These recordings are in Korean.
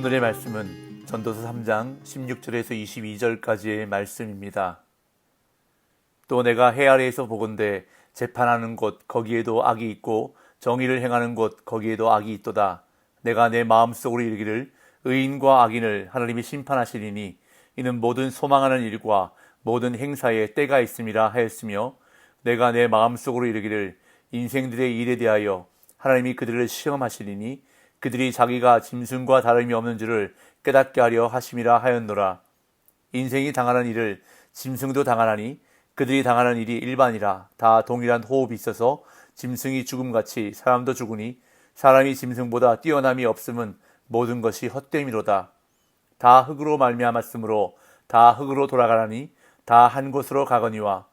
오늘의 말씀은 전도서 3장 16절에서 22절까지의 말씀입니다. 또 내가 해 아래에서 보건대 재판하는 곳 거기에도 악이 있고 정의를 행하는 곳 거기에도 악이 있도다. 내가 내 마음속으로 이르기를 의인과 악인을 하나님이 심판하시리니 이는 모든 소망하는 일과 모든 행사에 때가 있음이라 하였으며, 내가 내 마음속으로 이르기를 인생들의 일에 대하여 하나님이 그들을 시험하시리니 그들이 자기가 짐승과 다름이 없는 줄을 깨닫게 하려 하심이라 하였노라. 인생이 당하는 일을 짐승도 당하나니 그들이 당하는 일이 일반이라. 다 동일한 호흡이 있어서 짐승이 죽음같이 사람도 죽으니 사람이 짐승보다 뛰어남이 없음은 모든 것이 헛됨이로다. 다 흙으로 말미암았으므로 다 흙으로 돌아가나니 다 한 곳으로 가거니와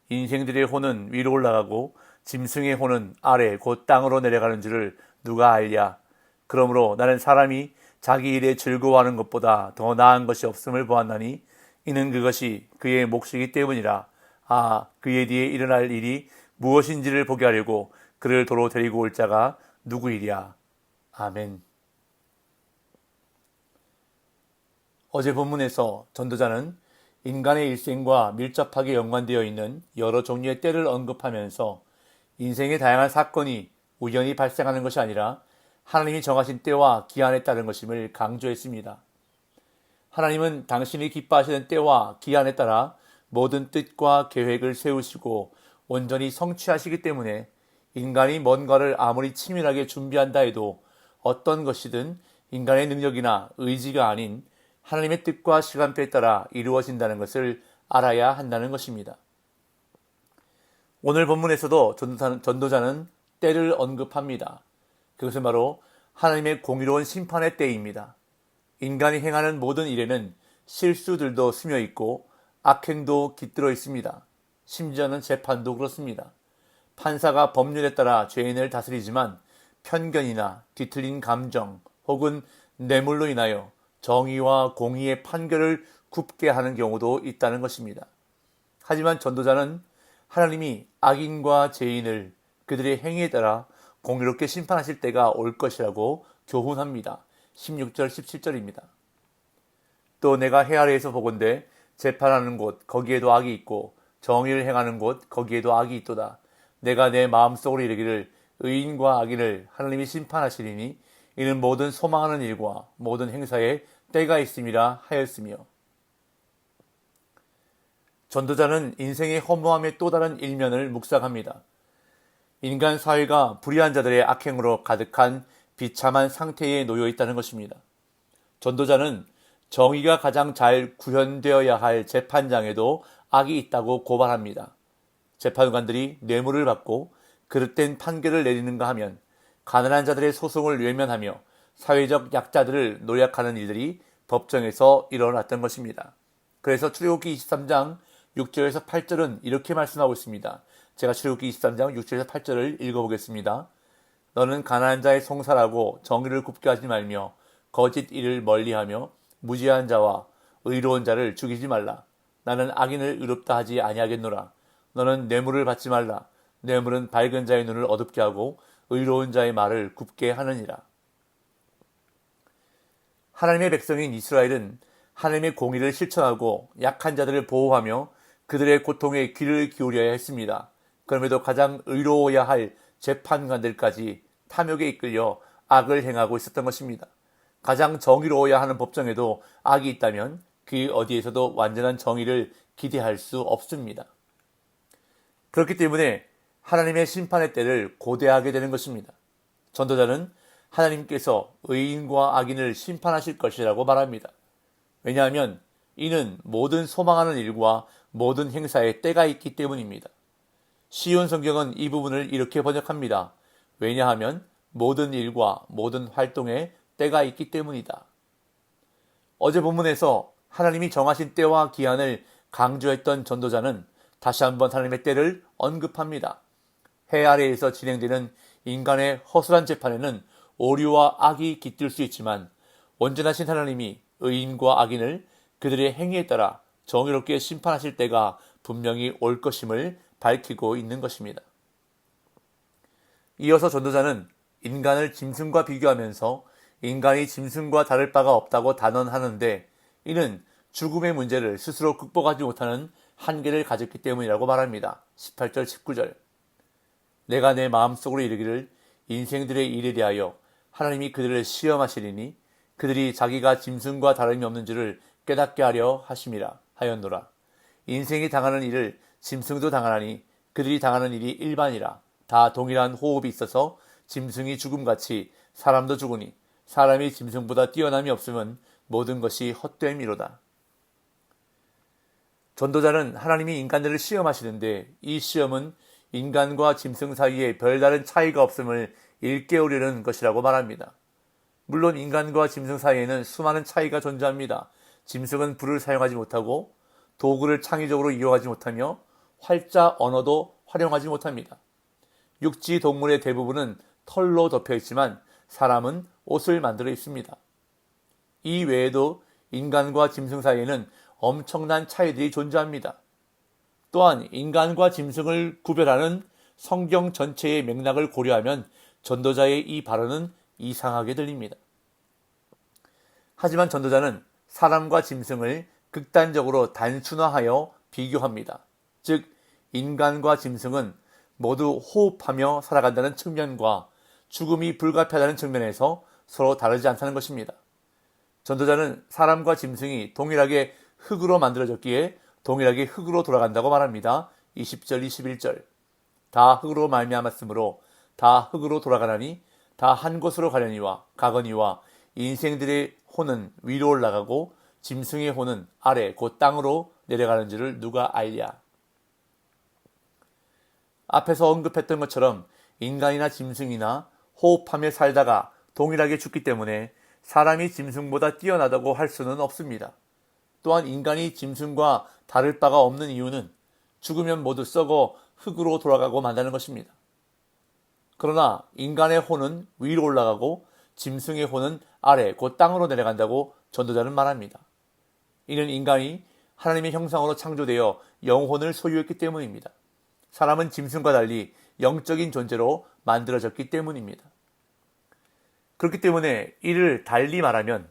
인생들의 혼은 위로 올라가고 짐승의 혼은 아래 곧 땅으로 내려가는 줄을 누가 알랴. 그러므로 나는 사람이 자기 일에 즐거워하는 것보다 더 나은 것이 없음을 보았나니 이는 그것이 그의 몫이기 때문이라. 그의 뒤에 일어날 일이 무엇인지를 보게 하려고 그를 도로 데리고 올 자가 누구이랴. 아멘. 어제 본문에서 전도자는 인간의 일생과 밀접하게 연관되어 있는 여러 종류의 때를 언급하면서 인생의 다양한 사건이 우연히 발생하는 것이 아니라 하나님이 정하신 때와 기한에 따른 것임을 강조했습니다. 하나님은 당신이 기뻐하시는 때와 기한에 따라 모든 뜻과 계획을 세우시고 온전히 성취하시기 때문에 인간이 뭔가를 아무리 치밀하게 준비한다 해도 어떤 것이든 인간의 능력이나 의지가 아닌 하나님의 뜻과 시간표에 따라 이루어진다는 것을 알아야 한다는 것입니다. 오늘 본문에서도 전도자는 때를 언급합니다. 그것은 바로 하나님의 공의로운 심판의 때입니다. 인간이 행하는 모든 일에는 실수들도 스며 있고 악행도 깃들어 있습니다. 심지어는 재판도 그렇습니다. 판사가 법률에 따라 죄인을 다스리지만 편견이나 뒤틀린 감정 혹은 뇌물로 인하여 정의와 공의의 판결을 굽게 하는 경우도 있다는 것입니다. 하지만 전도자는 하나님이 악인과 죄인을 그들의 행위에 따라 공의롭게 심판하실 때가 올 것이라고 교훈합니다. 16절 17절입니다. 또 내가 해 아래에서 보건대 재판하는 곳 거기에도 악이 있고 정의를 행하는 곳 거기에도 악이 있도다. 내가 내 마음속으로 이르기를 의인과 악인을 하나님이 심판하시리니 이는 모든 소망하는 일과 모든 행사에 때가 있음이라 하였으며. 전도자는 인생의 허무함의 또 다른 일면을 묵상합니다. 인간 사회가 불의한 자들의 악행으로 가득한 비참한 상태에 놓여 있다는 것입니다. 전도자는 정의가 가장 잘 구현되어야 할 재판장에도 악이 있다고 고발합니다. 재판관들이 뇌물을 받고 그릇된 판결을 내리는가 하면 가난한 자들의 소송을 외면하며 사회적 약자들을 노약하는 일들이 법정에서 일어났던 것입니다. 그래서 출애굽기 23장 6절에서 8절은 이렇게 말씀하고 있습니다. 제가 출애굽기 23장 6절에서 8절을 읽어보겠습니다. 너는 가난한 자의 송사라고 정의를 굽게 하지 말며 거짓 일을 멀리하며 무지한 자와 의로운 자를 죽이지 말라. 나는 악인을 의롭다 하지 아니하겠노라. 너는 뇌물을 받지 말라. 뇌물은 밝은 자의 눈을 어둡게 하고 의로운 자의 말을 굽게 하느니라. 하나님의 백성인 이스라엘은 하나님의 공의를 실천하고 약한 자들을 보호하며 그들의 고통에 귀를 기울여야 했습니다. 그럼에도 가장 의로워야 할 재판관들까지 탐욕에 이끌려 악을 행하고 있었던 것입니다. 가장 정의로워야 하는 법정에도 악이 있다면 그 어디에서도 완전한 정의를 기대할 수 없습니다. 그렇기 때문에 하나님의 심판의 때를 고대하게 되는 것입니다. 전도자는 하나님께서 의인과 악인을 심판하실 것이라고 말합니다. 왜냐하면 이는 모든 소망하는 일과 모든 행사에 때가 있기 때문입니다. 시온 성경은 이 부분을 이렇게 번역합니다. 왜냐하면 모든 일과 모든 활동에 때가 있기 때문이다. 어제 본문에서 하나님이 정하신 때와 기한을 강조했던 전도자는 다시 한번 하나님의 때를 언급합니다. 해 아래에서 진행되는 인간의 허술한 재판에는 오류와 악이 깃들 수 있지만 온전하신 하나님이 의인과 악인을 그들의 행위에 따라 정의롭게 심판하실 때가 분명히 올 것임을 밝히고 있는 것입니다. 이어서 전도자는 인간을 짐승과 비교하면서 인간이 짐승과 다를 바가 없다고 단언하는데 이는 죽음의 문제를 스스로 극복하지 못하는 한계를 가졌기 때문이라고 말합니다. 18절 19절. 내가 내 마음속으로 이르기를 인생들의 일에 대하여 하나님이 그들을 시험하시리니 그들이 자기가 짐승과 다름이 없는 줄을 깨닫게 하려 하심이라 하였노라. 인생이 당하는 일을 짐승도 당하나니 그들이 당하는 일이 일반이라. 다 동일한 호흡이 있어서 짐승이 죽음같이 사람도 죽으니 사람이 짐승보다 뛰어남이 없으면 모든 것이 헛됨이로다. 전도자는 하나님이 인간들을 시험하시는데 이 시험은 인간과 짐승 사이에 별다른 차이가 없음을 일깨우려는 것이라고 말합니다. 물론 인간과 짐승 사이에는 수많은 차이가 존재합니다. 짐승은 불을 사용하지 못하고 도구를 창의적으로 이용하지 못하며 활자 언어도 활용하지 못합니다. 육지 동물의 대부분은 털로 덮여 있지만 사람은 옷을 만들어 입습니다. 이 외에도 인간과 짐승 사이에는 엄청난 차이들이 존재합니다. 또한 인간과 짐승을 구별하는 성경 전체의 맥락을 고려하면 전도자의 이 발언은 이상하게 들립니다. 하지만 전도자는 사람과 짐승을 극단적으로 단순화하여 비교합니다. 즉 인간과 짐승은 모두 호흡하며 살아간다는 측면과 죽음이 불가피하다는 측면에서 서로 다르지 않다는 것입니다. 전도자는 사람과 짐승이 동일하게 흙으로 만들어졌기에 동일하게 흙으로 돌아간다고 말합니다. 20절 21절. 다 흙으로 말미암았으므로 다 흙으로 돌아가나니 다 한 곳으로 가거니와 인생들의 혼은 위로 올라가고 짐승의 혼은 아래 곧 땅으로 내려가는 줄을 누가 알랴. 앞에서 언급했던 것처럼 인간이나 짐승이나 호흡하며 살다가 동일하게 죽기 때문에 사람이 짐승보다 뛰어나다고 할 수는 없습니다. 또한 인간이 짐승과 다를 바가 없는 이유는 죽으면 모두 썩어 흙으로 돌아가고 만다는 것입니다. 그러나 인간의 혼은 위로 올라가고 짐승의 혼은 아래 곧 땅으로 내려간다고 전도자는 말합니다. 이는 인간이 하나님의 형상으로 창조되어 영혼을 소유했기 때문입니다. 사람은 짐승과 달리 영적인 존재로 만들어졌기 때문입니다. 그렇기 때문에 이를 달리 말하면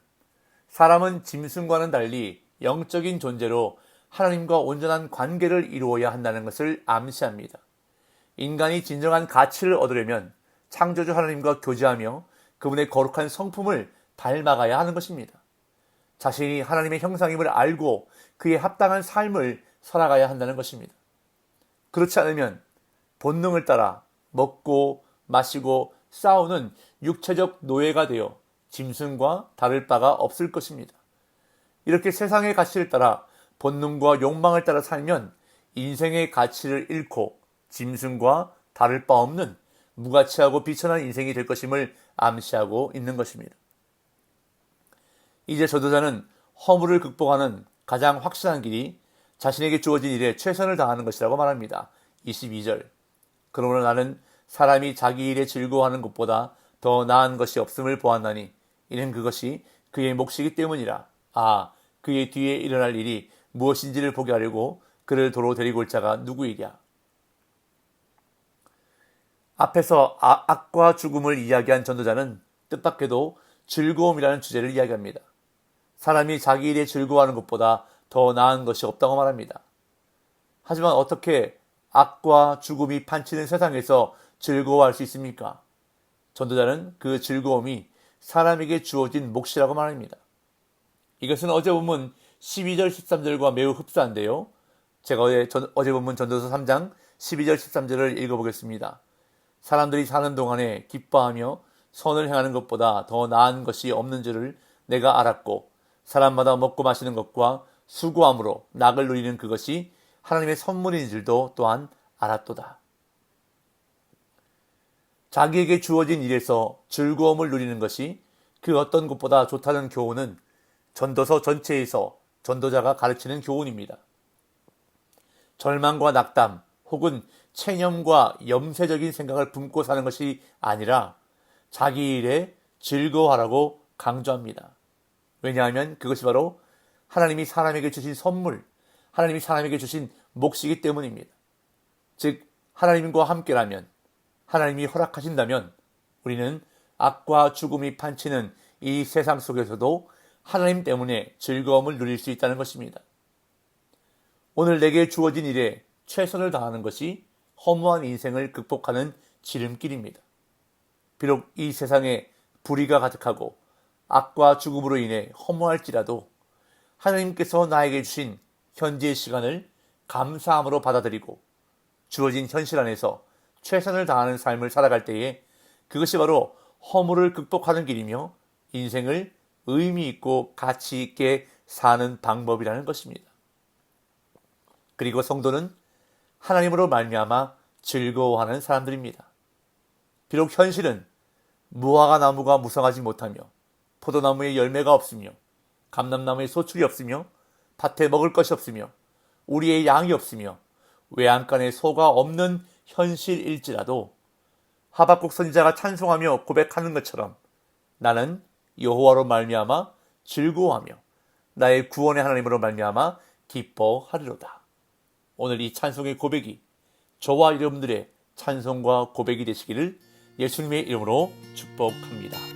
사람은 짐승과는 달리 영적인 존재로 하나님과 온전한 관계를 이루어야 한다는 것을 암시합니다. 인간이 진정한 가치를 얻으려면 창조주 하나님과 교제하며 그분의 거룩한 성품을 닮아가야 하는 것입니다. 자신이 하나님의 형상임을 알고 그에 합당한 삶을 살아가야 한다는 것입니다. 그렇지 않으면 본능을 따라 먹고 마시고 싸우는 육체적 노예가 되어 짐승과 다를 바가 없을 것입니다. 이렇게 세상의 가치를 따라 본능과 욕망을 따라 살면 인생의 가치를 잃고 짐승과 다를 바 없는 무가치하고 비천한 인생이 될 것임을 암시하고 있는 것입니다. 이제 전도자는 허물을 극복하는 가장 확실한 길이 자신에게 주어진 일에 최선을 다하는 것이라고 말합니다. 22절. 그러므로 나는 사람이 자기 일에 즐거워하는 것보다 더 나은 것이 없음을 보았나니 이는 그것이 그의 몫이기 때문이라. 그의 뒤에 일어날 일이 무엇인지를 보게 하려고 그를 도로 데리고 올 자가 누구이랴. 앞에서 악과 죽음을 이야기한 전도자는 뜻밖에도 즐거움이라는 주제를 이야기합니다. 사람이 자기 일에 즐거워하는 것보다 더 나은 것이 없다고 말합니다. 하지만 어떻게 악과 죽음이 판치는 세상에서 즐거워할 수 있습니까? 전도자는 그 즐거움이 사람에게 주어진 몫이라고 말합니다. 이것은 어제 본문 12절 13절과 매우 흡사한데요. 제가 어제 본문 전도서 3장 12절 13절을 읽어보겠습니다. 사람들이 사는 동안에 기뻐하며 선을 행하는 것보다 더 나은 것이 없는 줄을 내가 알았고 사람마다 먹고 마시는 것과 수고함으로 낙을 누리는 그것이 하나님의 선물인 줄도 또한 알았도다. 자기에게 주어진 일에서 즐거움을 누리는 것이 그 어떤 것보다 좋다는 교훈은 전도서 전체에서 전도자가 가르치는 교훈입니다. 절망과 낙담 혹은 체념과 염세적인 생각을 품고 사는 것이 아니라 자기 일에 즐거워하라고 강조합니다. 왜냐하면 그것이 바로 하나님이 사람에게 주신 선물, 하나님이 사람에게 주신 몫이기 때문입니다. 즉 하나님과 함께라면, 하나님이 허락하신다면 우리는 악과 죽음이 판치는 이 세상 속에서도 하나님 때문에 즐거움을 누릴 수 있다는 것입니다. 오늘 내게 주어진 일에 최선을 다하는 것이 허무한 인생을 극복하는 지름길입니다. 비록 이 세상에 불의가 가득하고 악과 죽음으로 인해 허무할지라도 하나님께서 나에게 주신 현재의 시간을 감사함으로 받아들이고 주어진 현실 안에서 최선을 다하는 삶을 살아갈 때에 그것이 바로 허무를 극복하는 길이며 인생을 의미 있고 가치 있게 사는 방법이라는 것입니다. 그리고 성도는 하나님으로 말미암아 즐거워하는 사람들입니다. 비록 현실은 무화과 나무가 무성하지 못하며 포도나무에 열매가 없으며 감람나무에 소출이 없으며 밭에 먹을 것이 없으며 우리의 양이 없으며 외양간에 소가 없는 현실일지라도 하박국 선지자가 찬송하며 고백하는 것처럼 나는 여호와로 말미암아 즐거워하며 나의 구원의 하나님으로 말미암아 기뻐하리로다. 오늘 이 찬송의 고백이 저와 여러분들의 찬송과 고백이 되시기를 예수님의 이름으로 축복합니다.